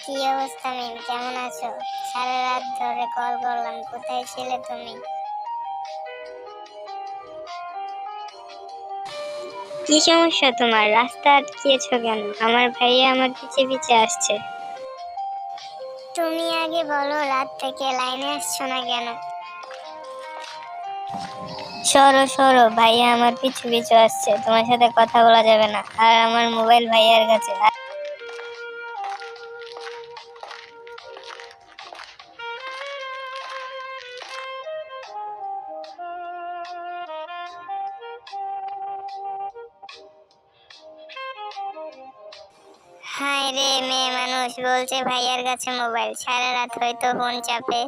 কি অবস্থা মিম, কেমন আছো? সারা রাত ধরে কল করলাম, কোথায় ছিলে তুমি? কি সমস্যা তোমার? রাস্তা আটকিয়েছো কেন? আমার ভাইয়া আমার পিছে পিছে আসছে। তুমি আগে বলো, রাত থেকে লাইনে আসছো না কেন? সরো সরো, ভাইয়া আমার পিছু পিছু আসছে, তোমার সাথে কথা বলা যাবে না। আর আমার মোবাইল ভাইয়ার কাছে। হায় রে, মেয়ে মানুষ বলছে ভাইয়ার কাছে মোবাইল, সারা রাত হয়তো ফোন চাপে।